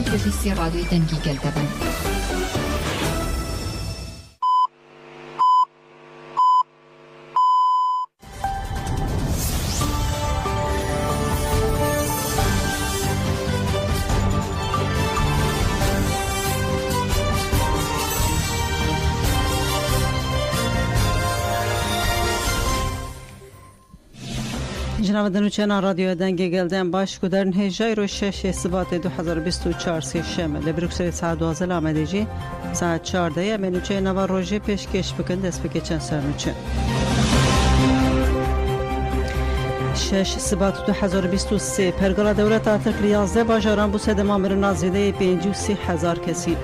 بخصي راديو دنگی گلدبن. جناب دنوچنا رادیو دنگی گلدن باش کدرن هجای رو 6 سبات 2024 شنبه لبروکسل ساعت 12 آمده جی ساعت 14 منوچه نوا روژه پیشکش بکن دست بکچن سرنوچه 6 سبات 2023 پرگلا دولت ترک 11 باجاران بو سدما مر نازیده 530,000 کسی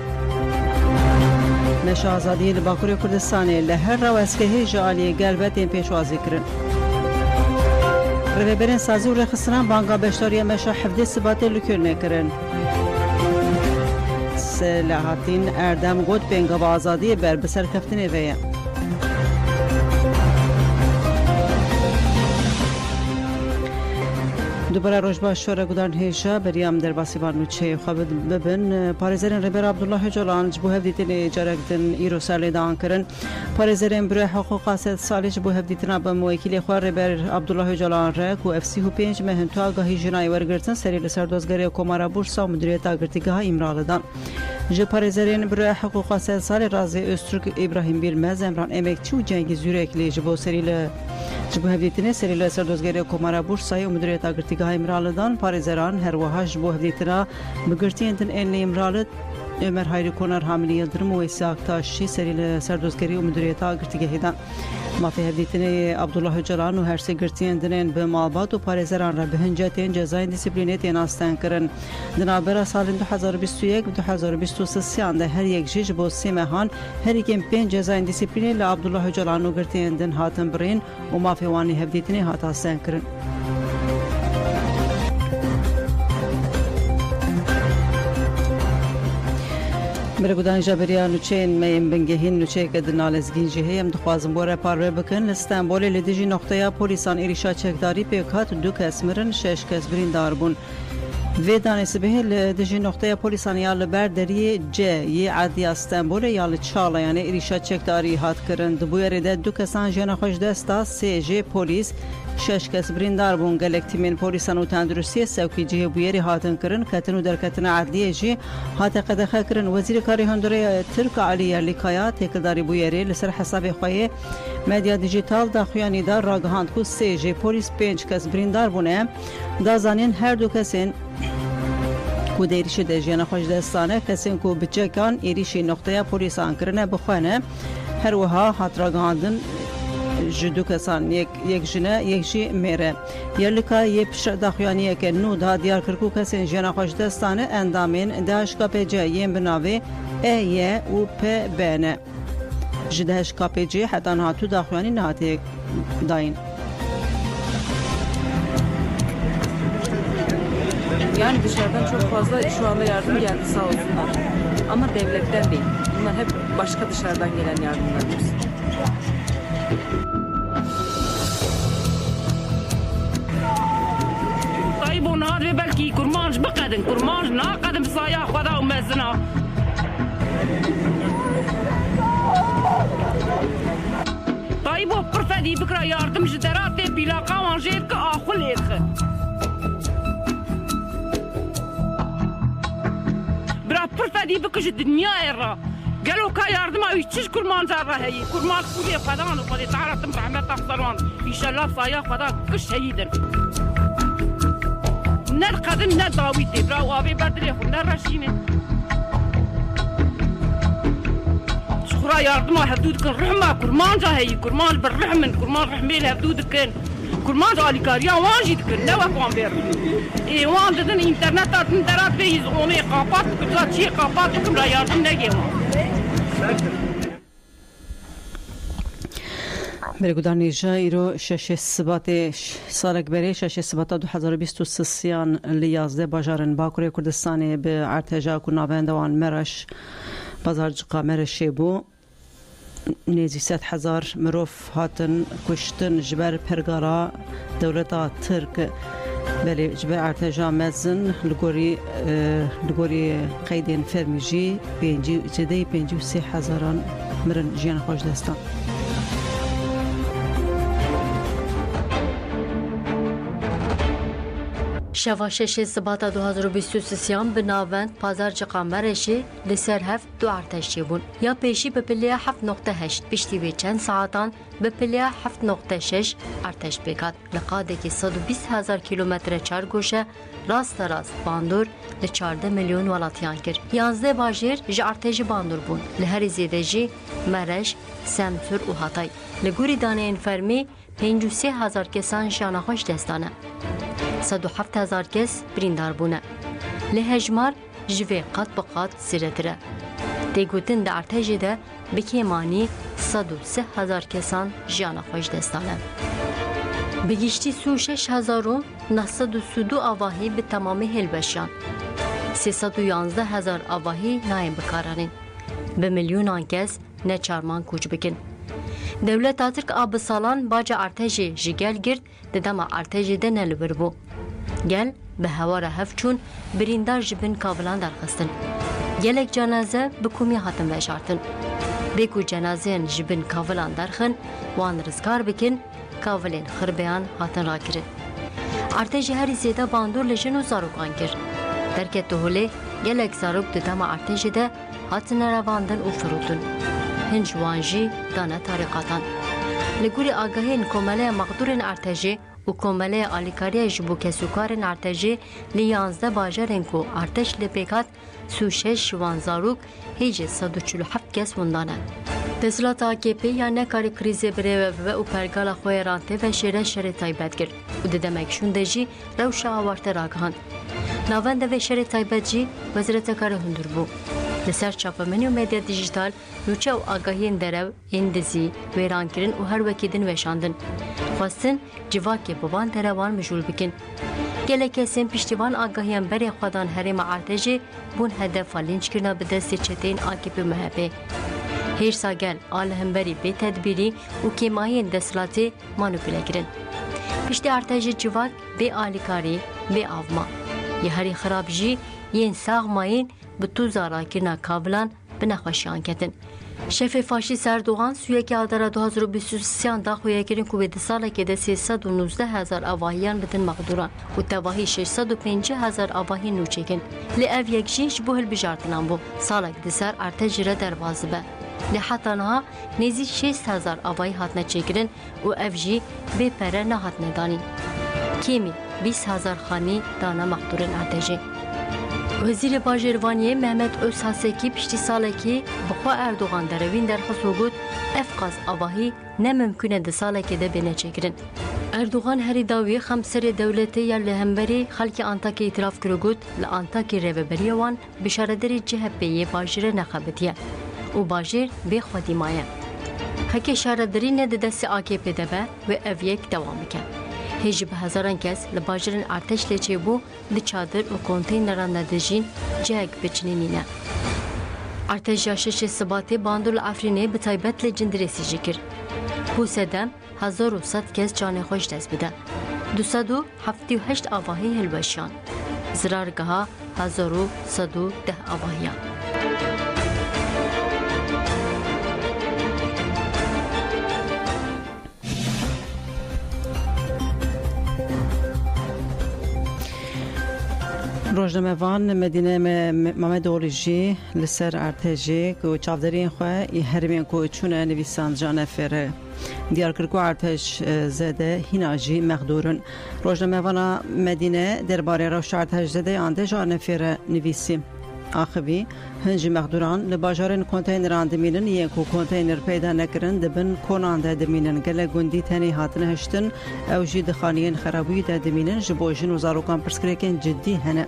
نشه آزادی لباکوری کردستانی لهر رو اسکهی جالی گلبت پیشوازی کرن رهبرین سازی و رخصتان بانگا بشتاری مشا حفظ ثبات لکرنه کرن سلاحاتین اردم گود بینگا و آزادی بر بسر کفتنه ویا دوباره روزباش شورا گودارن هیشا بریام در باسیبان نوچه خوابد ببن پارزرین رهبر عبدالله جولان جبو هفدیتن اجارکتن ایرو سالی دان کرن پارزرین برای حقوق سالی جبو هفدیتن با موکیل خوار رهبر عبدالله جولان رک و افسی و 5 مهم تو آگاهی جنایی ورگرتن سری لسردوزگری کمارا بورسا و مدیریت آگرتیگاه امرال دان جه پارزرین برای حقوق سالی رازی استرک ابراهیم بیرمز امران امکچی و جنگی زورکلی جبو سری جبو هفدیتن سری لسردوزگری کمارا بورسا و مدیریت آگرتیگاه امرالدان پارزران هر وهاج بو هدیتنا بگرتیندن ان امرالد عمر هایری کنار حاملی یلدرم و ساکتاشی سری سردوزگری و مدیریت آگرتیگاهیدان ما في هدیتن عبدالله جلان و هر سه گرتیندن به مالبات و پارزران را به هنجاتین جزای دیسیپلینیتین آستان کرن دنابرا سال 2021 و 2023 ده هر یک جیج بو سیمهان هر یکم 5 جزای دیسیپلینی ل عبدالله جلان و گرتیندن هاتن برین و ما في وانی هدیتن هات آستان کرن برگودان جبریان نوچین میم بنگهین نوچه که دنالزگین جهه هم دخوازم بوره پاره بکن استانبول لدیجی نقطه پولیسان ایریشا چکداری پیکات 2 کس مرن 6 کس برین داربون و دانست به لدیجی نقطه پولیسان یال برداری جه یه عادی استانبول یال چاله یعنی ایریشا چکداری هات کرن دبویر ده 2 کسان جن خوش دستا 3 جه پولیس 6 کس بریندار بون گلکتیمین پولیسان و تندرستی سوکی جه بویری هاتن کرن کتن و درکتن عادی جه هات قدخه کرن وزیر کاری هندوری ترک علی لیکایا تکلداری بویری لسر حساب خویه مدیا دیجیتال دا خویانی دا راگهاند کو 3 جه پولیس 5 کس بریندار بونه دا زانین هر دو کسین کو دیریش ده جیان خوش دستانه کسین کو بچکان ایریشی نقطه پولیسان کرنه بخوانه هر وها هات راگهاندن جدو کسان یک جنه یک جی میره یلکا یه پیش داخویانیه که نو دا دیار کرکو کسین جیان خوش دستانه اندامین داش کپجه یم بناوی ای و پ بنه جدهش کپجه حتی نهاتو داخویانی نهاتی داین Yani dışarıdan çok fazla şu anda yardım geldi sağ olsunlar. Ama devletten değil. Bunlar hep başka dışarıdan gelen yardımlarımız. طيب ونهار بلكي كرمانج بقدن كرمانج ناقدم صايا خدا ومزنا طيب وقرفدي بكره يردم جدرات بلا قوانجير كاخل اخ برا قرفدي بكش الدنيا يرا قالوا كا يردم يتش كرمان زار هي كرمان كولي قدان وقد تعرف رحمه تخسرون ان شاء الله صايا خدا كش شهيدن نر قدم نر داوید برا و آبی بردری خون نر رشینه شخرا یاردما حدود کن رحمه کرمان جاهی کرمان بالرحمن کرمان رحمه لحدود کن کرمان جالی کاریا وانجی دکن نه وقوان بیر وان دادن اینترنت دادن درات بیز اونه قاپات کجا چی قاپات کم را یاردم نگه وان برگودان نیجا ایرو 6 سبات سالک بری 6 سبات 2023 لیازده باجارن باکوری کردستانی به ارتجاع و ناوندوان مرش بازارجقا مرشی بو نزی 100,000 مروف هاتن کشتن جبر پرگارا دولتا ترک بله جبه ارتجا مزن لگوری قیدین فرمیجی جدی 53,000 مرن جیان خوش دستان. شواشش سباتا 2023 بناوند پازار جقامبرشی لسر هفت دو ارتشی بون یا پیشی به پلیا 7.8 پشتی به چند ساعتان به پلیا 7.6 ارتش بکات لقاده که 120,000 کیلومتر چار گوشه راست باندور ل 14 میلیون ولاتیان کرد 11 باجیر ج ارتش باندور بون لهر زیده جی مرش سمسور و هاتای لگوری دانه انفرمی 53,000 کسان جان خوش دستانه 107,000 کس بریندار بونه لهجمار جوه قط بقات زیرتره دیگوتن در ارتجی ده بکیمانی 103,000 کسان جان خوش دستانه بگیشتی 36,000 932 آواهی به تمام هلبشان 311,000 آواهی نایم بکارانین به میلیون کس نچارمان کوچ بکن دولت ترک آب سالان باجا ارتجی جگل گرد ددما ارتجی ده نلبر بو گل به هوار هفچون بریندار جبن کابلان درخستن گلک جنازه بکومی هاتن بشارتن بکو جنازه جبن کابلان درخن وان رزگار بکن کابلین خربیان هاتن را کرد ارتجی هری زیده باندور لجن و زاروکان کرد درکت هوله گلک زاروک ددما ارتجی ده هاتن رواندن و فروتن هنج وانجی دانه طریقاتان لگوری آگاهین کومله مقدورن ارتجی و کومله آلیکاری جبو کسوکارن ارتجی لی 11 باجرن کو ارتش لپیکات 36 وانزاروک هیچ 147 کس وندانه دسلات AKP یا نکاری کریزی بره و پرگال خوی رانته و شره تایبت کرد و ددمک شونده جی روشا آورته راگهان ناونده و شره تایبت جی وزارت کار هندور بو لسر چاپمنی و مدیا دیجیتال نوچه و آگاهین درو اندزی ویران کرن و هر وکیدن وشاندن خواستن جواکی بابان تروان مجول بکن گله کسیم پشتیوان آگاهیان بری خودان هرم ارتجی بون هدف لینچ کرنا به دست چتین AKP مهبه هیر ساگل آل همبری به تدبیری و کیماهین دستلاتی مانوپیله کرن پشتی ارتجی جواک به آلیکاری به آوما یه هری خراب جی ین ساغماین به تو زاراکرنا کابلان به نخوشیان کتن. شف فاشیست اردوغان سویکی آدارا 2023 دا خویاکرین که به ساله که ده 319,000 آواهیان بدن مقدوران و تواهی 650,000 آواهی نوچکن. لی او یک جیش بو هل بجارتنان بو ساله که ده سر ارتجی را دروازه به. لی حتی نها نیزی 6,000 آواهی هاتنه چکرن و او جی به پره نهاتنه دانین. کیمی 20,000 خانی دانا مقدورن ارتجی. وزیر باجروانی محمد اوساسکی پشتی ساله که بخوا اردوغان دروین در خصوص افقاز آواهی نممکنه ده ساله که ده بینه چکرن. اردوغان هری داوی خمسر دولتی یا لهمبری خلک آنتاکی اعتراف کرگود لآنتاکی روبری وان بشاردری جهبیه باجر نخبتیه و باجر به خودی مایه. هکی شاردری نده دست AKP دبه و اویک دوام بکن. هیچ به هزاران کس لباجرن ارتش لیچه بو لی چادر و کنتینران ندجین جگ بچنینینه. ارتش جاشش سباتی باندول افرینه به تایبت لجندرسی جکر. حوسدم 1100 کس جان خوش دست بده. 278 آواهی هلبشان. زرارگاه 1110 آواهیان. روزنامه وان مدینه محمد اولیجی لسر ارتجی که چافدرین خواه هرمین که چونه نویسان جانفر دیار کرکو ارتش زده هیناجی مقدورن روزنامه وان مدینه درباره روش ارتش زده آنده جانفر نویسی آخوی هنجی مقدوران لباجارن کنتینران دمینن یکو کنتینر پیدا نکرن دبن کنانده دمینن گله گندی تنی هاتن هشتن او جی دخانیین خرابوی ده دمینن جبوجن و زاروکان پرسکریکن جدی هنه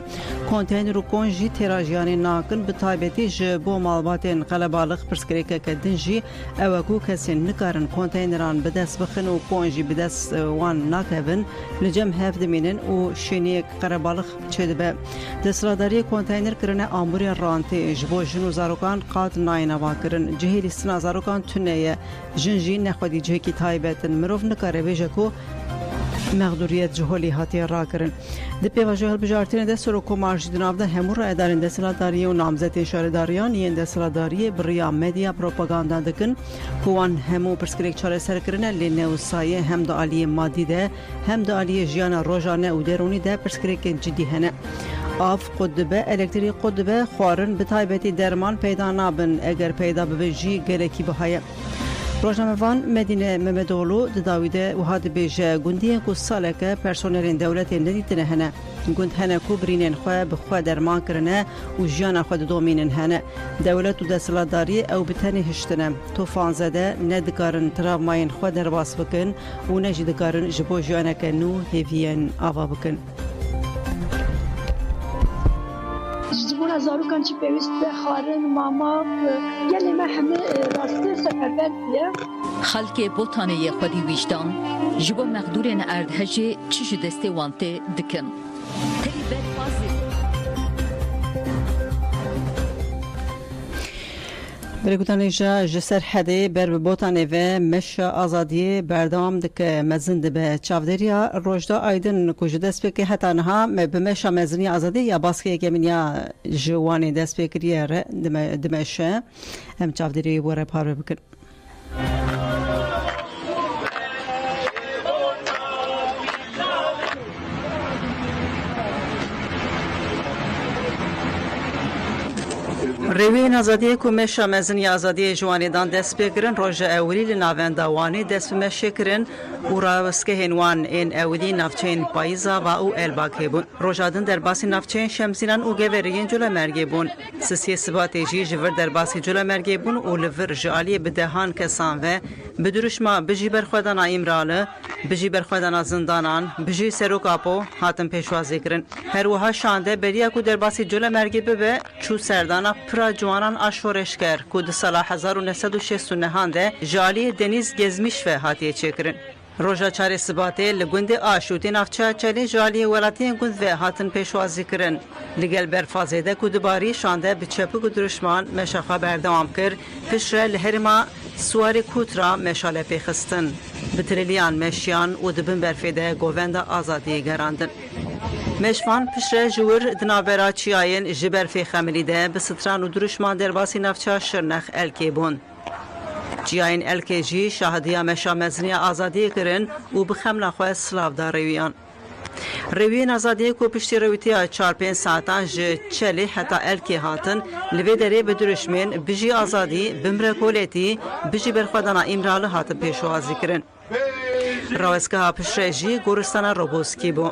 کنتینر و کن جی تیراجیانی ناکن بطایبتی جبو مالباتین قلبالغ پرسکریکه کدن جی اوکو کسی نکارن کنتینران بدست بخن و کن جی بدست وان ناکون لجم هف دمینن و شینیک قلبالغ چه به دستراداری کنتینر کرنه آموری رانتی جبو جنو زاروکان قاد ناینوا کرن جهیلی سنا زاروکان تنیه جنجی نخودی جهکی تایبتن مروف نکاره بیجه کو مغدوریت جهولی هاتی را کرن دی پیواژه هلبجارتین ده سر کومارج دناو ده همو را ادارن دسلاداری و نامزد اشاره‌داریان یین دسلاداری بریا مدیا پروپاگاندا دکن کوان همو پرسکریک چاره سر کرنه لینه و سایه هم د عالی مادی ده هم د عالی جیانا روزانه و درونی ده پرسکریک جدی هنه آف قدبه الکتریک قدبه خوارن به تایبتی درمان پیدا نابن اگر پیدا ببجی گلکی بهای روزنامه‌وان مدینه ممدولو داویده و هاد بیجه گندی کو سالکه پرسنلین دولت ندیتنه هنه گند هنه کو برینن خو به خو درمان کرنه و جیان خو دومینن هنه دولت و دسلاداری او بتنی هشتنه طوفان زده ندکارن تراوماین خو درواس بکن و نجدکارن جبو جیان کنو هیوین آوا بکن زبون زاروکان چی پیوست به خارن ماما گلی ما همه راسته سفربر بیه خلک بوتانه خودی ویشتان جبو مقدورین اردهجه چیش دسته وانته دکن تری بدفازی برگوتانیجا جسر حده بر بوتانه و مش آزادی بردام دک مزند به چاودریا روجدا ایدن کوج دست پک حتی نها به مش مزنی آزادی یا باسکی گمنیا جوانی دست پکریه دمشه هم چاودری وره پاره بکن روین آزادی کومش مزنی آزادی جوانی دان دست بگیرن روز اولی لناوندوانی دست مشکرن و راوسکه هنوان این اولی نفچین پاییزا و او الباک بون روزادن در باسی نفچین شمسینان و گویرین جلو مرگی بون سسی سباتیجی جور در باسی جلو مرگی بون و لور جالی بدهان کسان و بدرش ما بجی برخودان ایمراله بجی برخودان زندانان بجی سروکاپو هاتم پیشوازی کرن هر وها شانده بریا کو در باسی جلو مرگی به چو سردانا پرا جوانان آشورش کرد که سال 1969 ده جالی دنیز گزمیش و هاتیه چکرن. روژا چار سباته لگند آشوتی نفچه چلی جالی ولاتین گند و هاتن پیشوازی کرن. لگل برفازه ده که دوباری شانده به چپک و درشمان مشاخه بردوام کرد پشره لهرما سواری کوترا مشاله پیخستن. بتریلیان مشیان و دبن برفیده گووند آزادی گراندن. مشوان پشره جور دنابرا چیاین جبر فی خملیده به ستران و درشمان در باسی نفچه شرنخ الکی بون. چیاین الکی جی شاهدیا مشا مزنی آزادی کرن و بخم نخواه سلاف دا رویان. رویان آزادی کو پشتی رویتی 4-5 ساعتان چلی حتی الکی هاتن لوی داره به درشمن بجی آزادی بمره کولیتی بجی برخوادانا امرال هات پیشوازی کرن. روزگاه پشره جی گورستان روبوسکی بون.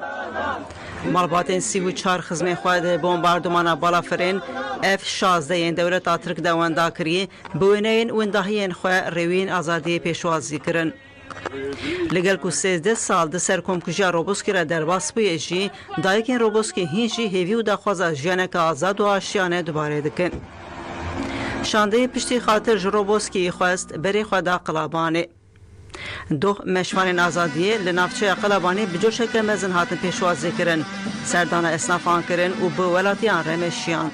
مالباتین 34 خزمه خواهد بمباردمان بالافرین F-16 این دولت ترک دوانده کری بوینین وندهین خواه روین آزادی پیشوازی کرن. لگل کو 13 سال ده سرکمکجی روبوسکی را در باس بیجی دایکین روبوسکی هینجی هیوی و دخوازه جیانک آزاد و آشیانه دوباره دکن. شانده پشتی خاطر روبوسکی خواست بری خواهد قلابانه. دو مشوان آزادی لنافچه قلبانی بجوش که مزن هاتن پیشوازی کرن سردان اسنافان کرن و به ولاتیان رمشیان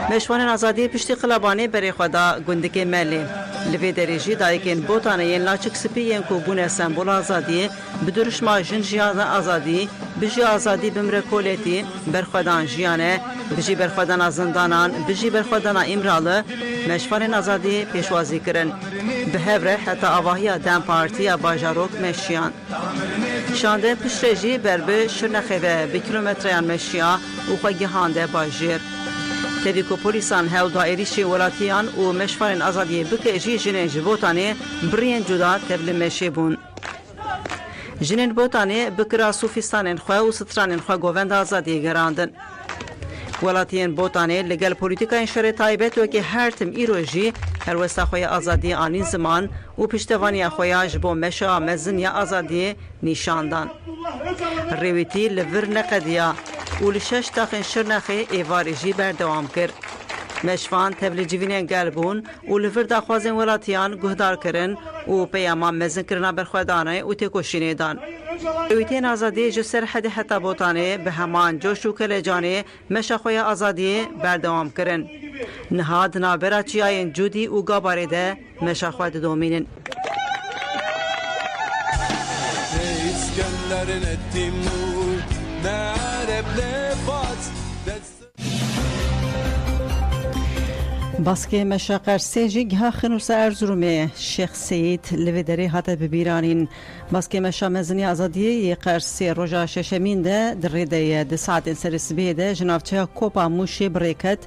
مشوان آزادی پشتی قلبانی بری خدا گندگی ملی لوی دریجی دایکین بوتانه ین لاچک سپی ین کو بونه سمبول آزادی بدرش ما جن جیان آزادی بجی آزادی بمره کولیتی برخدان جیانه بجی برخدان زندانان بجی برخدان امراله مشوان آزادی پیشوازی کرن به هفره حتی آواهی دم پارتی باجاروک مشیان شانده پشتجی بربه شرنخوه به کیلومتریان مشیا و خواهیهانده باجیر تبیکو پولیسان هل دائریشی ولاتیان و مشوان آزادی بکه جی جنین جبوتانه برین جدا تبل مشی بون جنین بوتانه بکرا صوفیستان خواه و ستران خواه گووند آزادی گراندن ولاتین بوتانه لگل پولیتیکا شر تایبت و که هر تم ایروژی هر وستا خوی آزادی آنین زمان و پشتوانی خویاج با مشا مزن یا آزادی نشاندان رویتی لور نقدیا و لشش تاخن شرنخی ایوارجی بردوام کرد مشوان تبل جوینین گلبون و لور داخوازن ولاتیان گهدار کرن و پیامان مزن کرنا برخوادانه و تکوشینه دان رویتین آزادی جسر حدی حتی بوتانه به همان جوش و کلجانه مشاخوی آزادی بردوام کرن نهاد نابرا چیاین جودی و گاباره ده مشاخوی دومینن Genlerin ettim nur Nereb lebat باسکه مشاقر سیجی گه خنوس ارزرومه شیخ سید لودری هات ببیرانین باسکه مشامزنی آزادی قرسی روژا ششمین ده دریده ده ساعت سرس بیده جنافچه کوپا موشی بریکت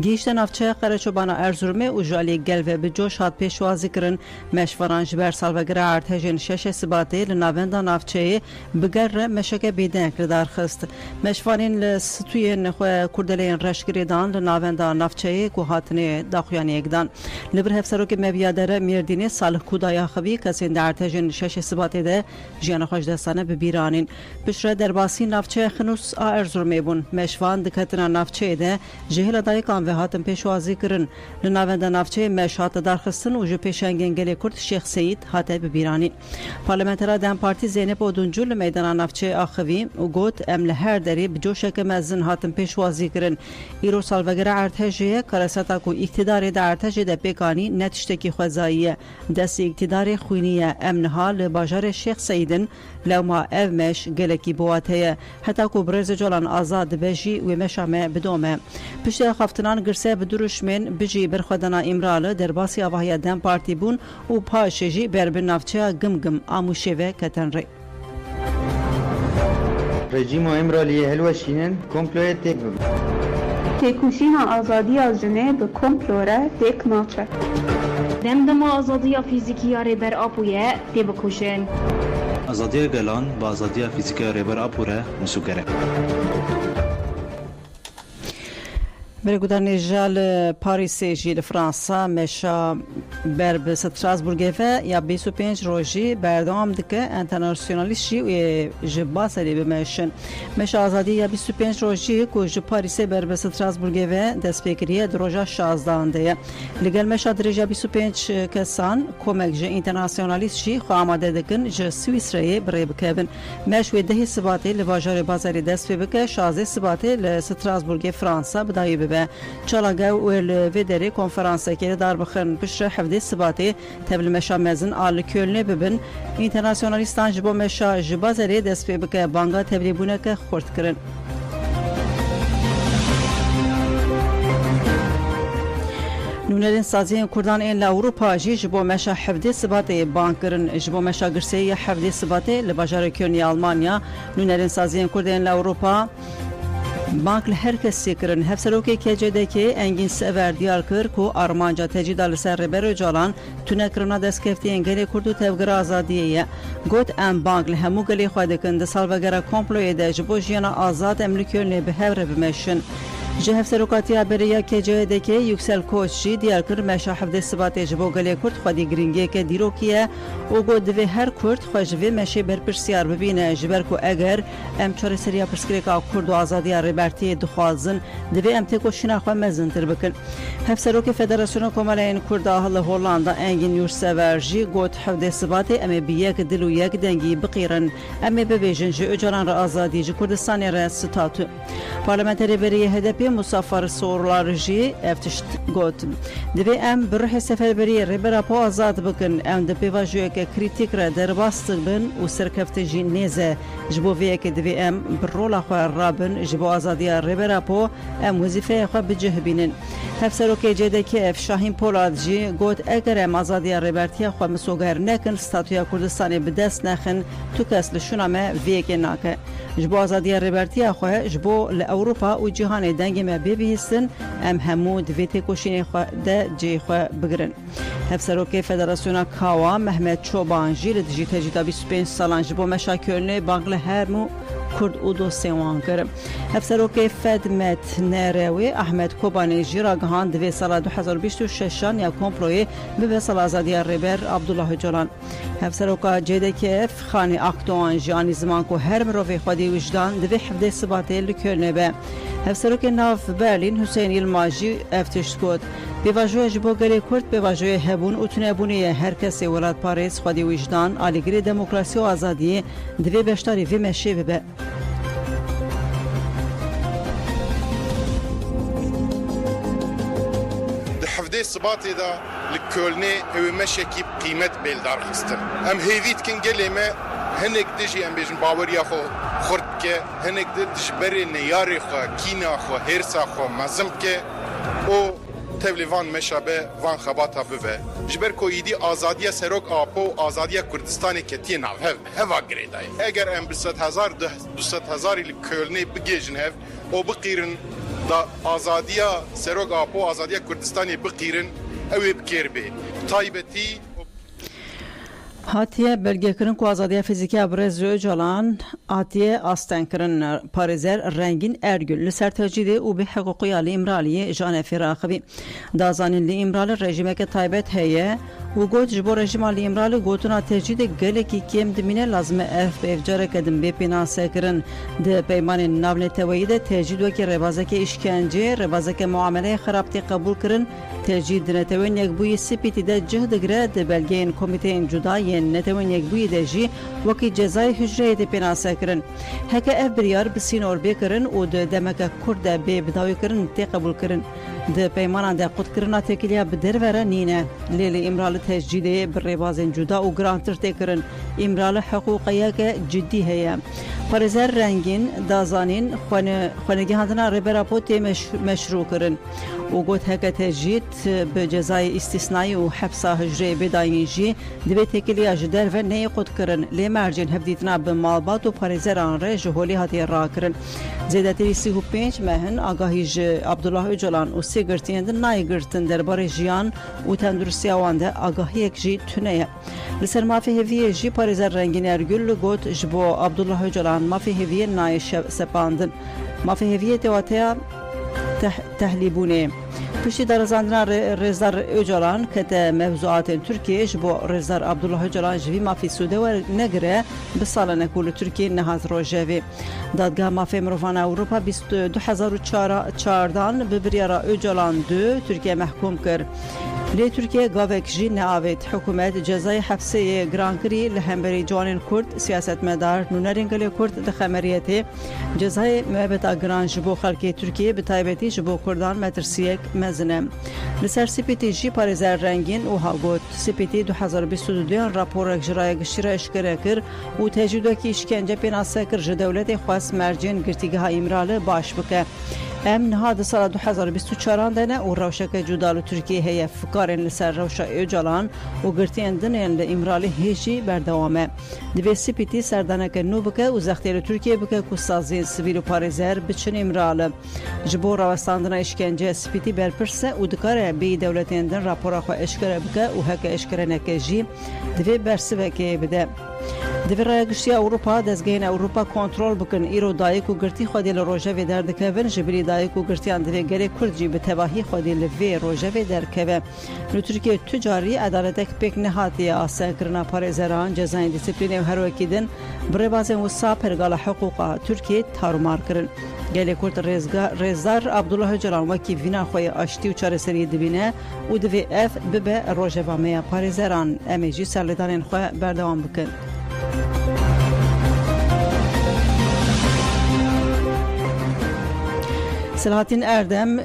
گیشت نافچه قرچوبانا ارزرومه و جالی گلوه بجوش هات پیشوازی کرن مشورانج بر سالوگر ارتجین شش سباته لناوندا نافچه بگر مشکه بیدن کردار خست مشوارین لستوین خو کردلین رشگریدان لناوندا نافچه کو هاتنه داخویانی اگدان لبر هفسروک مبیادره میردینی سال کودایا خوی کسین در ارتجین شش سباته ده جیان خوش دستانه ببیرانین بشره درباسی نافچه خنوس ارزرومه بون مشوان دکتنا نافچه ده جهل دایکان و هاتن پیشوازی کرن لناوندا نافچه مشات درخستن و جو پیشنگین گلی کرد شیخ سید هاته ببیرانین پارلمانترا دم پارتی زینب اودونجول میدان نافچه آخوی و گوت ام لهر دری بجوشک مزن هاتن پیشوازی کرن ایرو سالوگر ارتجیه کرساتا کو اقتدار در ارتجی ده پیکانی نتشتکی خوزاییه دست اقتدار خوینیه امنها لباجار شیخ سیدن لوما اومش گلکی بواته حتی کو برز جولان آزاد بجی و مشامه بدومه پشت خفتنان گرسه بدروش من بجی برخودنا امرال در باسی آواهی دم پارتی بون و پاشجی بربن نافچه گم آموشوه کتن ری رژیم امرالی هلوشینن کمپلوی تک تکوشین آزادی از جنه به کمپلوره تک ناچه دم آزادی فیزیکی ریبر آپویه تی بکوشن آزادی گلان با آزادی فیزیکی ریبر آپوره مسوگره برگودان جال پاریس جیل فرانسا مشا برب ستراسبورگ و یا 25 روزی بردام دکه انترناسیونالیستی و جبا سری بمشن مشا آزادی یا 25 روزی کوج پاریس برب ستراسبورگ و دسپیکریه دروجا 16 انده لگل مشا درجا 25 کسان کومک ج انترناسیونالیستی خو آماده دکن ج سوئیسری بری بکبن مش و ده سباته لواجار بازاری دست بک 16 سباته لستراسبورگ فرانسا بدای به چالاگو و الویدری کنفرانسه که در بخن بشه حفظ سباته تبل مشا مزن آل کلنه ببن اینترناسیونالیستان جبو مشا جبازری دست پی بکه بانگا تبلی بونه که خورد کرن نونرین سازی کردان این اروپا جبو مشا حفظ سباته بانکرن جبو مشا گرسی حفظ سباته لباجار کلنی آلمانیا نونرین سازی کردان اروپا بانک هر کسی کرن هفسروکی که جده که انگین سور دیار کر کو آرمانجا تجیدال سر ربر جالان تونه کرنا دست کفتی انگلی کردو تفگر آزادیه گوت ام بانک لهمو گلی خواهده کند سالوگره کمپلوی ده جبو جیانا آزاد املیکیون به هفره بمشن جهف سروکاتی بریا که جده که یکسل کوچی دیار کر مشا حفظ سبات جبو گلی کرد خودی گرینگی که دیروکیه او گود دوی هر کرد خوشوی مشی بر پرسیار ببینه جبر کو اگر ام چور سریا پرسکریکا کرد و آزادی ریبرتی دخوازن دوی ام تکو شناخو مزنتر بکن هف سروک فدراسیون کمالین کرد اهل هولاندا انگین یورسورجی گود حفظ سبات ام بیک دلو یک دنگی بقیرن ام ببیجن جو اجران را آزادی جو کردستانی را ستاتو پارلمانتری بری هدف مسافر سورلارجی افتشت گوت دوی ام بروح سفربری ریبرا پا آزاد بکن ام دو پیواجوی که کریتیک را در باست بن و سرکفتجی نیزه جبو وی که دوی ام برولا خواه رابن جبو آزادی ریبرا پا ام وزیفه خواه بجه بینن هفسرو که جده که اف شاهین پولادجی گوت اگر ام آزادی ریبرتی خواه مسوگر نکن ستاتویا کردستانی بدست نخن تو کس لشونامه وی که ناکه جبو آزادی ریبرتی خواه جبو لأوروپا و جهان دنگ ما ببیستن ام همود ویتی کوشین خو ده جی خو بگرن هفسروک فدراسیون کاوا محمد چوبانجی لدجی تجیدا 25 سالان جبو مشاکلنه بانگل هرمو کرد او دو سیوان کرد هفسروک فدمت نروی احمد کوبانی جیراگهان دوی سال 2026 یا کمپلوی به سال آزادی ریبر عبدالله جلان هفسروک جده که خانی اکتوان جانی زمان کو هر مروی خودی وجدان دوی حفظ سباته لکلنه به هفسروک ناف برلین حسین الماجی افتش کود بیواجوه جبو گلی کرد بیواجوه هبون و تنبونی هر کسی ولاد پاریس خودی وجدان آلیگری دموکراسی و آزادی دوی بشتاری وی مشی به حفظ صباطي دا لكولني هو مشي كي قيمة بيلدار خستن ام هيفيت كن قلي ما هنك دجي ام بيجن باوريا خو خرتك هنك دجبري نياري خو كينا خو هيرسا خو مزمك او تبلیوان مشابه وان خباتا بوه جبر کو ایدی آزادی سروک آپو آزادی کردستان کتی ناو هوا گریدای اگر ام 200,000 لی کلنی بگیجن هف او بقیرن دا آزادی سروک آپو آزادی کردستانی بقیرن اوی بکیر بی تایبتی هاتیه بلگه کرن کو آزادی فیزیکی ابرز جلان هاتیه آستن کرن پاريزر رنگین ارگل لسر تجدید او به حقوقی علی امرالی جان فراخوی دازانین لی امرال رژیم که تایبت هیه و گوت جبر رژیم علی امرالی گوتنا تجدید گله کی کیم دمینه لازم اف به افجار کدم به پیناسه کرن د پیمان نابل توید تجدید و که روازه که اشکنجه روازه که معامله خرابتی قبول کرن تجدید نتوین یک بوی سپیتی ده جهد گرد بلگین کمیته جدای نتوین یک بوی دجی وکی جزای حجره ده پیناسه کرن هکه اف بریار بسینور بکرن و ده دمک کرد به بداوی کرن تی قبول کرن ده پیمان ده قد کرنا تکلیا بدر وره نینه لیل امرال تجدیده بربازن جدا و گرانتر تکرن امرال حقوقیه که جدی هیا پاريزر رنگین دازانین خانگی هندنا ربراپوتی مشروع کرن و گوت هکه تجدید به جزای استثنایی و حبس هجره بداینجی دوی تکلیا جدر و نی قد کرن لی مرجن هفدیتنا به مالبات و پاريزر آن ره جهولی هاتی را کرن زیدتی 35 مهن آگاهیج عبدالله اوجلان و سی گرتیند نای گرتن درباره جیان و تندرستی آوانده آگاهی یک جی تونه لسر مافی هویه جی پاريزر رنگین ارگل گوت جبو عبدالله اوجلان مافی هویه نای سپاندن مافی هویه تواتیا تحلیبونه پشتی درزاندن رزدار اوجلان که موضوعات ترکیه جبو رزدار عبدالله اوجلان جوی مافی سوده و نگره به سال نکول ترکیه نهاد روژوی دادگاه مافی مروفان اوروپا 2014 به بریارا اوجلان 2 ترکیه محکوم کرد لی ترکیه گاوک جی ناوید حکومت جزای حبسه گرانکری لهمبری جوانین کرد سیاست مدار نونرینگل کرد دخمریتی جزای محبت گران جبو خلکی ترکیه به تایبتی جبو کردان مترسیک مزنه لسر سپیتی جی پاريزر رنگین و هاگوت سپیتی 2022 راپور اجرای گشتیره اشکره کر و تجدید که اشکنجه پیناسه کر جدولت خواست مرجین گرتیگه امرال باش بکه ام نهاد سال 2024 دنه و روشک جدال ترکیه هی فکارن لسر روشا اوجلان و گرتین دنین لامرالی هیچی بردوامه دوی سپیتی سردانه که نو بکه و زختیر ترکیه بکه که سازین سویل و پاريزر بچن امرال جبور راستاندن اشکنجه سپیتی برپرسه و دکاره بی دولتین دن راپورا خو اشکره بکه و هک اشکره نکجی دوی برسوه که بده دوی رای گشتی اوروپا دزگین اوروپا کنترل بکن ایرو دایک و گرتی خودی لروژه در دکوین جبری دایک و گرتیان دوی گلی کردجی به تباهی خودی لوی روژه در کوه نو ترکیه تجاری عدالتک پیک نهاتی آسان کرنا پاريزران جزاین دیسپلین و هروکی دن برای بازن و سا پرگال حقوقا ترکیه تارومار کرن گلی کرد رزدار عبدالله اوجلان وکی وینا خوی آشتی و چاره سری دبینه و دوی اف ببه روژه وامه پاريزران امیجی سرلیدان خوی بردوام بکن Selahattin Erdem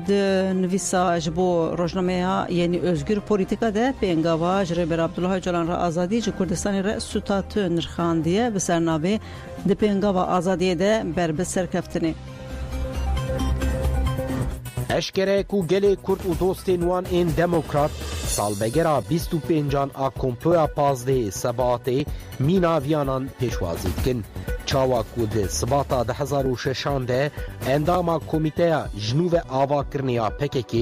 de nivisa jbo rojnameya yani özgür politika de pengava jreber Abdullah Öcalan ra azadi ji Kurdistanê re sutatı nirxandiye bi sernavê de pengava azadiye de berbe serkeftinê eşkere ku gelê Kurd û dostên wan ên demokrat salvegera 25 a komploya pazdehê sebatê mîna viyanan pêşwazî dikin. Çawa ku di sibata 2006 de endama komîteya jinû ve avakiriniya PKK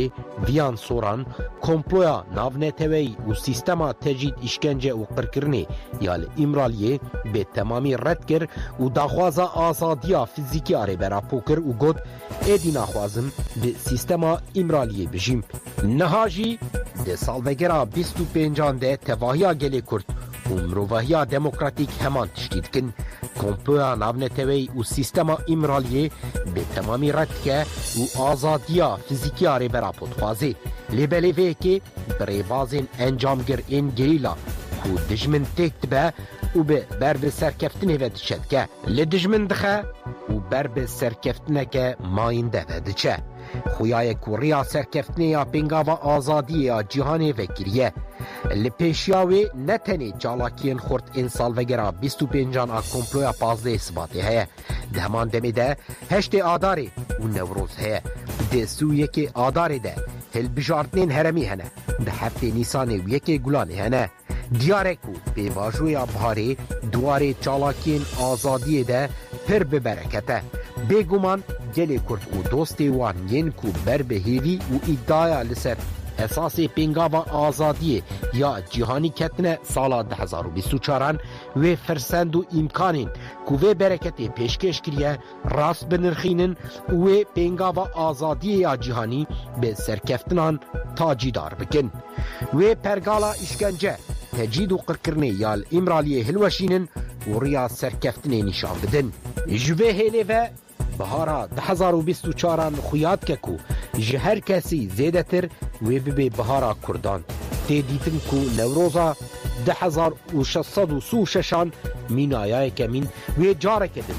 viyan soran komploya navneteweyî û sîstema tecîd îşkence û qirkirinê ya li İmraliyê bê temamî red kir û daxwaza azadiya fîzîkî a rêbera pokir û got êdî naxwazim bi sîstema İmraliyê bijîm. Niha jî di salvegera 25 de tevahiya gelê Kurd û mirovahiya demokratîk heman tiştî dikin. Komploya navneteweyî û sîstema İmraliyê bi temamî red dike û azadiya fîzîkî a rêbera potxwazê lê belêveyekê bi rêbazên encamgir ên gerîla ku dijmin têk dibe û bi ber bi serkeftinê ve diçe dike li dijmin dixe û بر به سرکفتنک ماینده دچه خویای کوریا سرکفتنه یا پنگاوا آزادی یا جهان وکریه لپیشیاوی نتنی چالاکین خورد این سال وگرا 25 آن کمپلویا 15 اثباتی هیا ده همان دمی ده هشت آداری و نوروز هیا ده سو یکی آداری ده هل بجارتنین هرمی هنه ده هفته نیسانی و یکی گلانی هنه دیاره کو به واجوی بهاری دواره چالاکین آزادی ده پر ببرکته بگومان گلی کرد و دوستی وان ین کو بر به هیوی و ادعای لسر اساس پنگاوا آزادی یا جهانی کتنه سال 2024 و فرسند و امکانین کو و برکت پیشکش کریه راست بنرخینن و پنگاوا آزادی یا جهانی به سرکفتنان تاجیدار بکن و پرگالا اشکنجه تجید و قرکرنه یا امرالی هلوشینن و ریا سرکفتنه نشان بدن جوه هیله و بهارا 2024 خویاد که کو جهر کسی زیده تر و ببی بهارا کردان تی دیتن کو نوروزا 1636 مینایای کمین و جاره کدن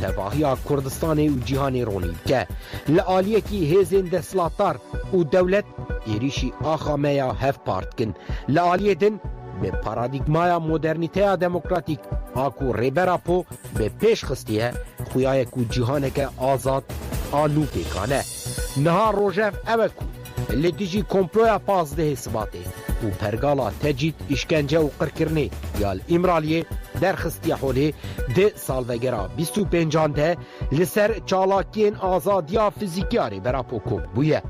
تواهی کردستان و جهان رونید که لعالیه کی هزین دسلاتار و دولت ایریشی آخا میا هف پارت کن لعالیه دن به پارادیگمایا مدرنیته دموکراتیک آکو ریبرا پو به پیش خستیه خویای کو جهانه که آزاد آنو پیکانه نها روژف اوه کو لدیجی کمپلویا 15 سباته و پرگالا تجید اشکنجه و قرکرنه یا امرالیه در خستیه حوله ده سال وگرا 25 ده لسر چالاکین آزادیا فیزیکی ریبرا پو کم بویه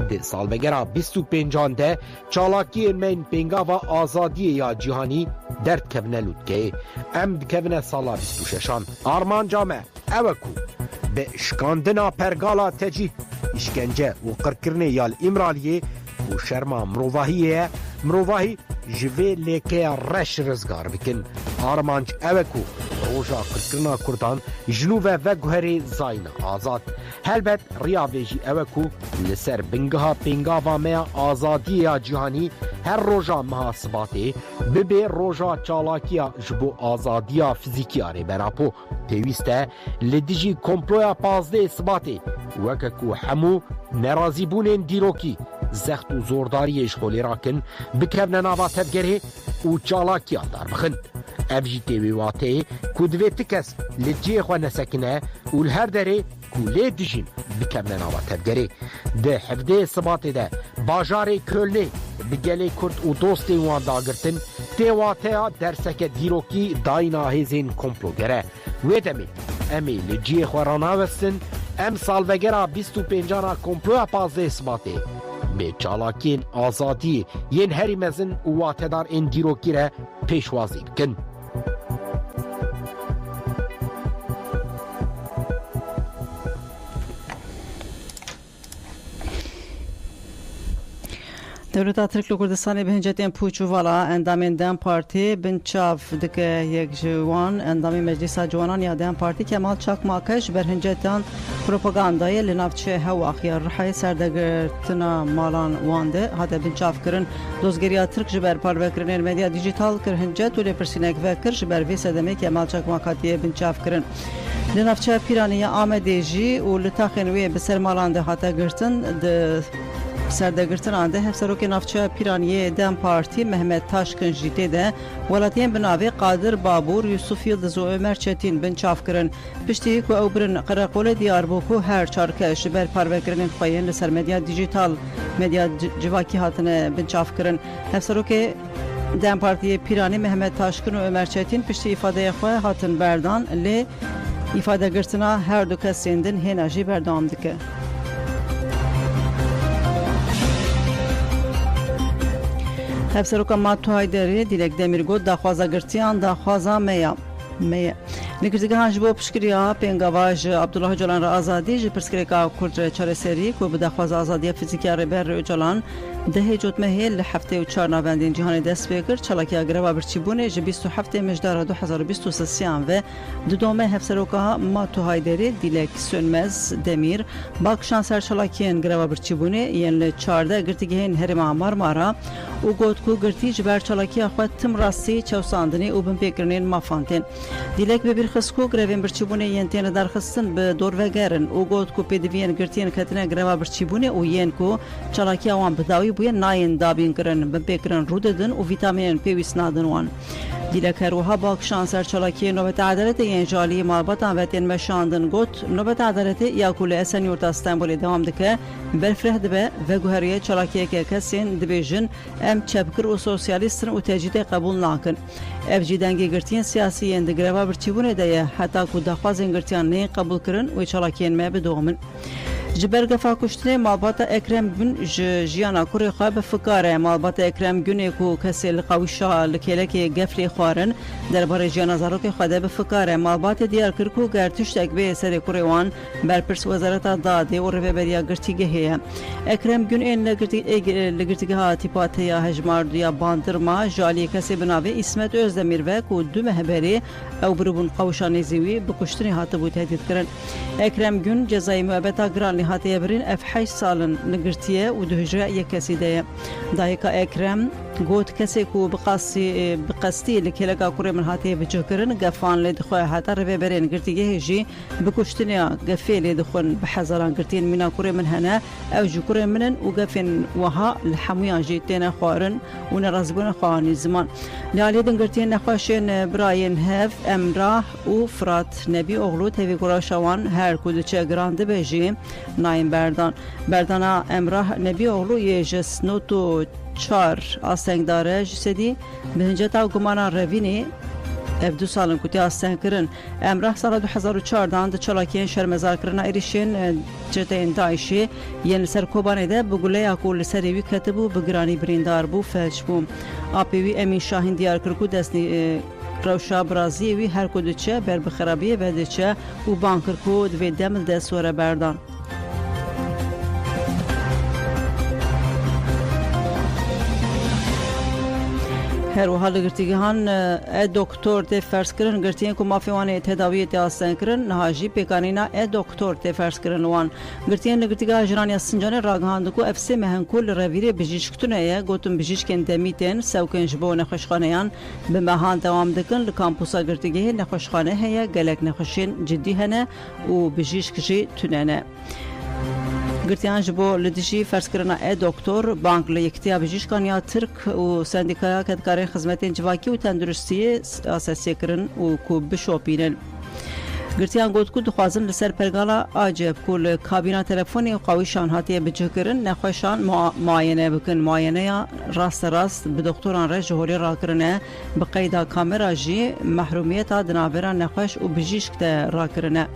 ده سال بگرا 25 ده چالاکی من پنگاوا آزادی یا جهانی درد کبنه لود که امد کبنه سالا 26 آرمان جامعه اوکو به شکاندنا پرگالا تجید اشکنجه و قرکرنه یا امرالیه و شرما مروواهیه مروواهی جوه لیکه رش رزگار بکن آرمانج اوکو روژا قرکرنا کردان جنوب و گوهری زاین آزاد هلبت ریاویجی اوکو لسر بنگها پنگاوا میا آزادی یا جهانی هر روژا محاسباتی ببه روژا چالاکیا جبو آزادیا فیزیکی آره براپو پیوسته لدیجی کمپلویا 15 اثباتی وککو همو نرازی بونین دیروکی زخت و زورداری اشغولی راکن بکرن ناوا تفگره و چالاکیا دار بخند افجی تیوی واته کودوی تکس لجی خواه نسکنه و الهر داره کوله دیجین بکرن ناوا تفگره ده حفده سباته ده باجار کلنه بگله کرد و دوستی وان داگرتن تیواته درسک دیروکی داینا هزین کمپلو گره و دمی امی لجی خواه راناوستن ام سال وگرا 25 کمپلو 15 اثباته به چالاکین آزادی ین هری مزن و واتدار این دیروکی را پیشوازی بکن دولت ترک کردستان به هنجتین پوچ و والا اندامین دم پارتی بنچاف دکه یک جوان اندامی مجلس جوانان یا دم پارتی کمال چاک ماکش بر هنجتان پروپاگاندای لنافچه هواخ یا رحای سردگرتنا مالان وانده هاده بنچاف کرن دوزگریا ترک جبر پار وکرن مدیا دیجیتال کر هنجت و لپرسینک وکر جبر وی سدمه کمال چاک ماکاتی بنچاف کرن لنافچه پیرانی آمده جی و لتاخنوی بسر مالان ده هاته گرتن ده سردگرتن آنده هفسروک نافچه پیرانیه دم پارتی محمد تاشکن جیته ده ولاتین بناوی قادر بابور یوسف یلدز و عمر چتین بنچاف کرن پشتی که او برن قرقول دیار بوکو هر چارکش بر پروکرن خواهین لسر مدیا دیجیتال مدیا جواکی هاتن بنچاف کرن هفسروک دم پارتی پیرانی محمد تاشکن و عمر چتین پشتی ifade خواه هاتن بردان لی ifade گرتنا هر دو کسیندن هنجی بردام دکه هفسروکا ماتو هایدری دیلک دمیرگود داخوازا گرتیان داخوازا میا نکردگه هنج بو پشکریا پینگاواج عبدالله جلان را آزادی جی پرسکریکا کرد چاره سری که به داخوازا آزادی فیزیکی ربر جلان ده جوت مهل لحفته و 4 نواندین جهان دست بکر چلاکی اگروا برچی بونه جی 27 مجدار 2023 و دوم هفسروکا ماتو هایدری دیلک سنمز دمیر باکشان سر چلاکین گروا برچی بونه یعنی 14 گرتگهین هرما مارمارا و گوت کو گرتی جبر چلاکی خود تم راستی چوساندنی و بن بکرنین مافانتین دیلک ببیر خسکو گروین برچیبونه ین تین درخستن به دور وگرن او گوت کو پدوین گرتین کتنه گروا برچیبونه او ین کو چلاکی اوان بداوی بوین ناین دابین کرن به بکرن روددن او ویتامین پیویس نادن وان دیلکر وها باک شانسر چلاکی نوبت عدالت ین جالی مالباتان وتین مشاندن گوت نوبت عدالت یا کل اسن یورت استانبول دوام دکه برفره دبه و گوهریه چلاکی که کسین دبیجن ام چپکر و سوسیالیستن و تجدید قبول ناکن افجیدنگی گرتین سیاسی اند گروا برچیبونه ده حتی کو دخوازن گرتیان نه قبول کرن و چلاکین ما بدومن جبرگ فاکشتنه مالبات اکرم بن جیانا کوری خواب فکاره مالبات اکرم گونه کو کسی لقویشا لکیلکی گفلی خوارن درباره جیانا زاروک خواده بفکاره مالبات دیار کرکو گرتش تکبه سر کوریوان برپرس وزارت داده و رهبریا گرتیگه هیا اکرم گون این لگرتیگه ها تیپات یا هجمار یا باندرما جالی کسی بناوی اسمت özdemir ve ku dü mehberi ew biribûn qewşa nêzîwî bi kuştinê hatibû tehdît kirin. Ekrem Gün cezayê müebbeta giran lê hatiye birîn ev 8 salin ligirtiye û dihêje yek kesî de ye. Dayika Ekrem got kesê ku bi qestî li kêleka kurê min hatiye bicihkirin gefan lê dixwe heta rêveberên girtîgehê jî bi kuştiniya gefê lê dixwin bi hezaran girtiyên mîna kurê min hene ew ji kurê min in û gefên wiha li hemûyan jî têne xwarin û nerazîbûna xwehanî ziman. Li aliyê din girtiyên nexweşên birayên hev Emrah û Fırat Nebîoğlu tevî guraşa wan her ku diçe giran dibe jî nayên berdan. Berdana Emrah Nebîoğlu yê ji snot û çar asengdare ji sedî bi hinceta gumana revînê ev 2 salin ku tê astengkirin. Emrah sala 2004 di çalakiyên şermezarkirina êrişên çeteyên Daişê yên li ser Kobanê de bi guleya ku li serê wî ketibû bi giranî birîndar bû felç bû. Apê wî Emîn Şahin diyar kir ku destê Rewşa Biraziyê wî her ku diçe ber bi xerabiyê ve diçe û ban kir ku divê demil de swere berdan. Her wiha li girtîgehan e-doktor tê ferskirin girtiyên ku mafê wan ê tedawiyê tê astengkirin niha jî pêkanîna e-doktor tê ferskirin wan. Girtiyên li girtîgeha Jiranîya Sincanê ragihandin ku ev sê mehên ku li revîrê bijîşktunê ye gotin bijîşkên demîtên sewkên ji bo nexweşxaneyan bi mehan dewam dikin li kampusa girtîgehê nexweşxane heye gelek nexweşên ciddî hene û bijîşk jî tune ne. Girtiyan ji bo li dijî ferskirina e-doktor bank li yektiya bijîşkan ya Tirk û sendîkaya kedkarên xizmetên civakî û tenduristiyê asasiyê kirin û ku bişopînin. Girtiyan got ku dixwazin li ser pergala aceb ku li kabîna telefonê û qawîşan hatiye bicihkirin nexweşan muayene bikin. Muayeneya rasterast bi doktoran re ji holê rakirine bi qeyda kamera jî mehrûmiyeta dinavêra nexweş û bijîşk de rakirine.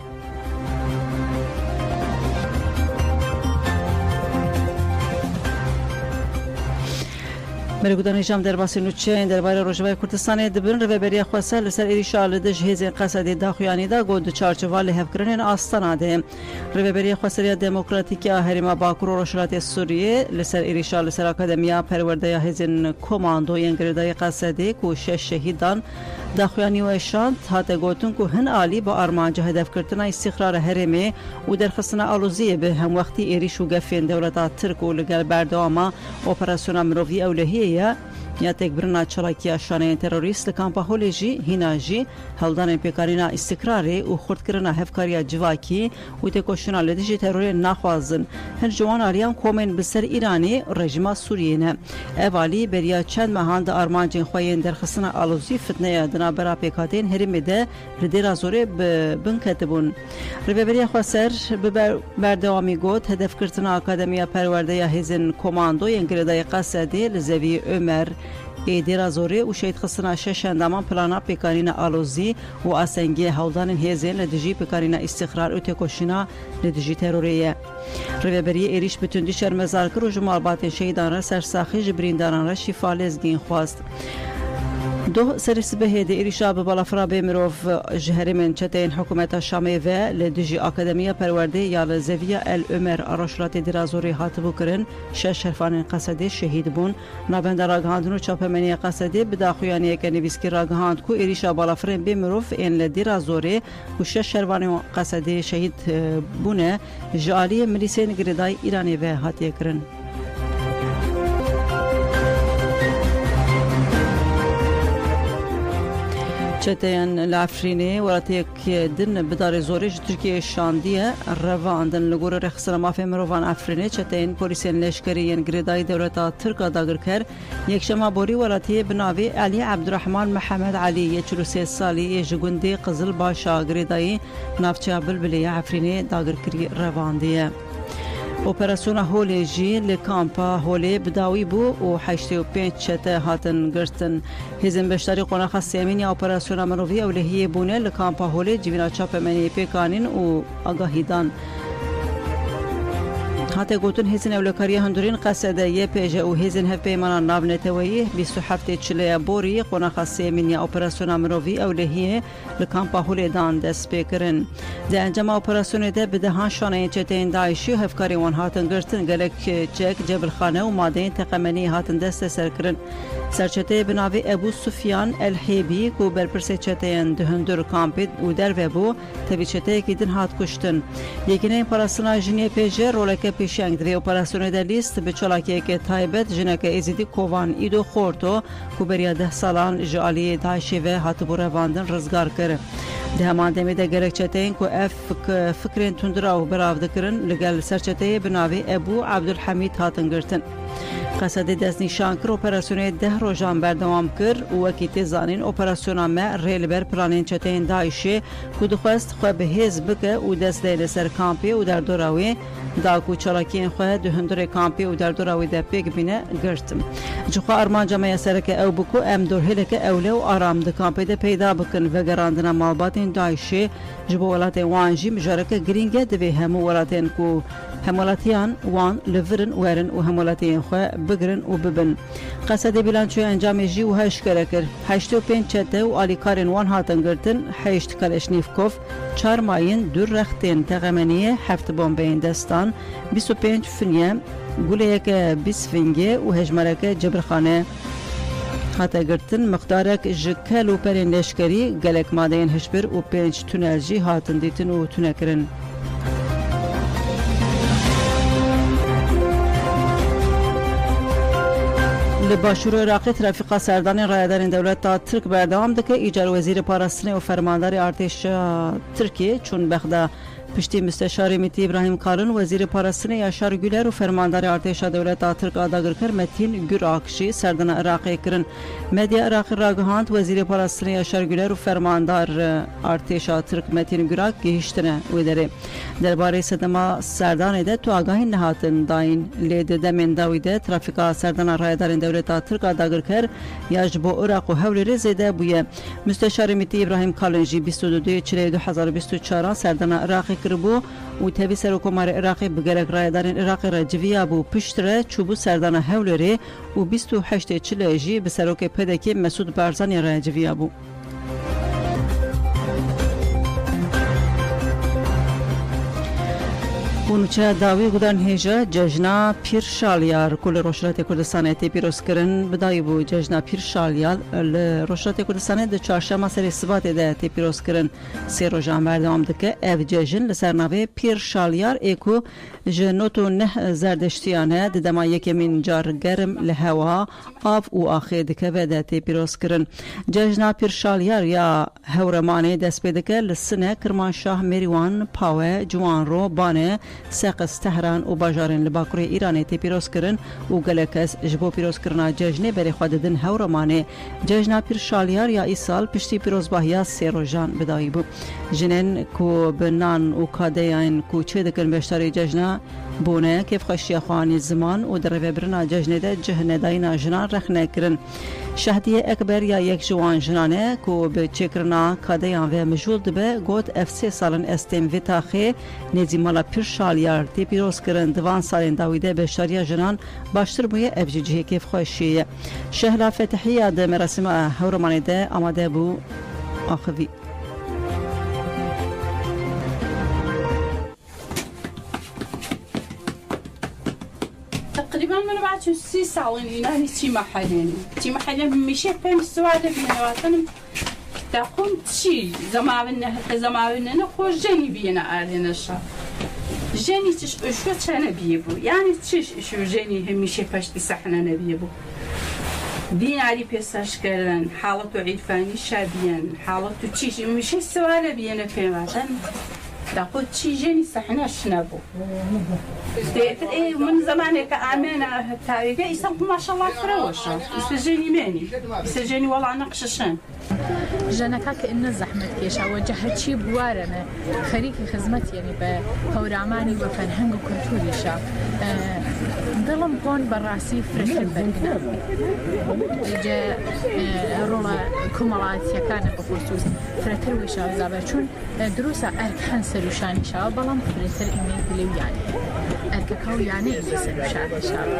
Mergudan Hicam derbasî nûçeyên derbarê Rojavayê Kurdistanê dibin rêveberiya xwesa li ser êrişa li dij hêzên Qesedê daxuyanî da got di çarçova li hevkirinên Astana de. Rêveberiya Xweseriya Demokratîk ya Herêma Bakur û Rojhilatê Sûriyê li ser êrişa li ser Akademiya Perwerdeya hêzên Komandoyên Girêdayî Qesedê ku 6 şehîdan daxuyanî û eşand hate gotin ku hin alî bi armanca hedefkirtina îstîxrara herêmê û derxistina aloziyê bi hemwextî êrîş û gefên dewleta Tirk û li gel berdewama operasyona mirovî ewlehiyê ye ya têkbirina çalakiya şaneyên terorîst li kampa Holê jî hîna jî heldanên pêkarîna îstîkrarê û xurtkirina hevkariya civakî û têkoşîna li dijî terorê naxwazin. Hin ji wan aliyan komên bi ser Îranê rejima Sûriyê ne. Ev alî beriya çend mehan di armancên xwe yên derxistina alozî fitneya di navbera pêkhateyên herêmê de li dêra zorê bin ketibûn. Rêveberiya Xweser bi berdewamî got hedefkirtina Akademiya Perwerdeya hêzên Komandoyên Girêdayî Qesedê li zeviyê Ömer dêra zorê û şeydxistina 6 endaman plana pêkanîna alozî û asengiyê hewldanên hêzên li dijî pêkanîna îstîxrar û têkoşîna li dijî terorê ye. Rêveberiyê êrîş bi tundî şermezar kir û ji malbatên şehîdan re sersaxî ji birîndaran re şîfa lêzgîn xwast. Doh serê sibehê de êrişa bi balafirabê mirov ji herêmên çeteyên hikûmeta Şamê ve li dijî Akademiya Perwerdê ya li zeviya El Ömer a Rojhilatê Dêrazorê hatibû kirin 6 şerfanên Qesedê şehîd bûn. Navenda ragihandin û çapemeniya Qesedê bi daxuyaniyeke nivîskî ragihand ku êrişa balafirên bê mirov ên li Dêrazorê û 6 şervanên Qesedê şehîd bûne ji aliyê milîsên girêdayî Îranê ve hatiye kirin. چتین لافرینه ولاتیک دن بدار زورش ترکیه شاندیه رواندن لگور رخصنا مافی مروان افرینه چتین پلیسین لشکریین گریدای دولتا ترکا داگر کر یک شما بوری ولاتی بناوی علی عبدالرحمن محمد علی 43 سالی جگوندی قزل باشا گریدای نافچه بلبلی افرینه داگر کری رواندیه اپراسیون هولی جی لکامپا هولی بداوی بو و 85 چته هاتن گرتن هزین بشتری قناخ سیمینی اپراسیون مروی اولهی بونه لکامپا هولی جیوینا چاپ منی پیکانین و آگاهیدان هاته گوتن هزین اولکاری هندورین قصده یه پیجه و هزین هف پیمانان ناو نتویی 27 چله بوری قناخ سیمینی اپراسیون مروی اولهی لکامپا هولی دان دست پیکرن ده انجام اپراسیون ده بدهان شانه چتین داعشی هفکاری وان هاتن گرتن گلک چک جبل خانه و ماده تقمنی هاتن دست سرکرن سرچته بناوی ابو سفیان الحیبی کو برپرسه چتین دهندور کامپید و در وبو تبی چته کی دن هات کشتن یکینه پاراسنا جنی پیجه رولک پیشنگ دوی اپراسیون ده لیست به چلاکی که تایبت جنک ازیدی کووان ایدو خورتو کو بریا 10 سالان جالی داعشی و هات بو رواندن رزگار کرد ده همان دمی ده گرک چتین کو فکرین تندرا و براو دکرن لگل سرچته بناوی ابو عبدالحمید هاتن گرتن قصد دست نشان کر اپراسیون 10 روزان بردوام کر و وکی زانین اپراسیون ما ریل بر پلانین چتین داعشی کو دخواست خو به حزب که و دست دل سر کامپی و در دوراوی دا کو چلاکین خو دهندور کامپی و در دوراوی ده پیگ بینه گرتم جخوا ارمان جمعه سرک او بکو ام دور هلک اوله و آرام ده کامپی ده پیدا بکن و گراندن مالباتین داعشی جبو ولات وانجی مجارک گرینگه دوی همو ولاتین کو همولاتیان وان لورن ورن و همولاتین خو بگرن و ببن قصد بلانچو انجام جی و هش کرکر 85 چته و آلیکارن وان هاتن گرتن 8 کلشنیفکوف 4 ماین دور رختین تقمنیه 7 بمبین دستان 25 فنیه گوله یک 20 فنگه و هجمرک جبرخانه هاتا گرتن مقدارک جکل و پرین لشکری گلک مادین هشبر و 5 تونل جی هاتن دیتن و تونکرن لباشور عراقی ترافیق سردان رایدارین دولت تا ترک بردام دکه ایجار وزیر پاراستنی و فرماندار ارتش ترکیه چون بخدا پشتی مستشار میتی ابراهیم کالن وزیر پاراستنی یاشار گولر و فرماندار ارتش دولت ترک آداگر کر متین گراکشی سردان عراقی کرن مدیا عراقی راگهاند وزیر پاراستنی یاشار گولر و فرماندار ارتش ترک متین گراک گهشتنه و داره درباره صدما سردان ده تو آگاهی نهاتن داین لید دمن داویده ترافیک سردان رایدارین دولت ترک آداگر کر یاج بو عراق و حول رزیده بویه مستشار میتی ابراهیم کالن جی 22 چلی 2024 سردان عراقی کربو و تبی سرکومار عراقی بگرگ رایدارین عراقی را جویا بو پشتره چوبو سردان حولری و 28 چلی جی به سرک پدکی مسعود بارزانی را جویا بو اونچه داوی گودان هیجا جشنا پیر شالیار کل روشلات کردستان تی پیروز کرن بدای بو جشنا پیر شالیار روشلات کردستان ده چهارشنبه سر سبات ده تی پیروز کرن سه روزان بردام دکه اف جشن لسرناوی پیر شالیار اکو جنوتو نه زردشتیانه ده دما یکمین جار گرم لهوا آب و آخه دکه و ده تی پیروز کرن جشنا پیر شالیار یا هورمانه دست پیدکه لسنه کرمانشاه میریوان پاوه جوان رو بانه سقس تهران و باجارن لباکوری ایران تی پیروز کرن و گلکس جبو پیروز کرنا جشنه بری خوددن هورمانه جشنا پیر شالیار یا ای سال پشتی پیروز باهیا سه روزان بدایی بو جنن کو بنان و کادیان کو چه دکن بشتاری جشنا بونه کیف خشی خوانی زمان و در برنا جشنه ده جهنه داینا جنان رخنه کرن شهدیه اکبر یا یک جوان جنانه کو به چکرنا کادیان و مجول دبه گوت اف 3 سالن استیم و تاخه نزیمالا پیر شالیار تی پیروز کرن دوان سالن داویده بشتاری جنان باشتر بویه افجیجی کیف خشی شهلا فتحیه ده مراسم هورمانی ده آماده بو آخوی تقريبا من بعد 6 ساعات هنا تي محلين مشي فهم السؤال بيناتنا تقوم تشي زماونا خو جاني بينا علينا الشهر جاني تش شو انا بيبو يعني تش شو جاني همشي فاش تسحنا نبيبو دیناری پێسەش کردن حاڵەت و عیرفانی شابیان حاڵەت و چیش میشه سوالە بیانە پێواتەن داخۆ چی ژێنی سەحنەش نەبوو دێتر من زمانێکە ئامێنە تاوێگە ئیسەم ماشەڵڵا فرەوەشە ئیسەژێنی مێنی ئیسەژێنی وەڵانە قشەشەن ژەنەکە کە ئینە زەحمەت کێشاوە جەهەچی بوارەمە خەریکی خزمەت یعنی بە هەورامانی وە فەرهەنگ و کولتوریشە دڵم بۆن بەڕاستی فرەتر بەرگنە جا ڕۆڵە کۆمەڵاتیەکانە بەخۆسوس فرەتر ویشە زابە چون دروسە ئەرک هەن سەروشانیشاوە بەڵام فرەتر ئیمەی دلێویان ئەرکەکە و یانە ئیمەی سەروشانیشاوە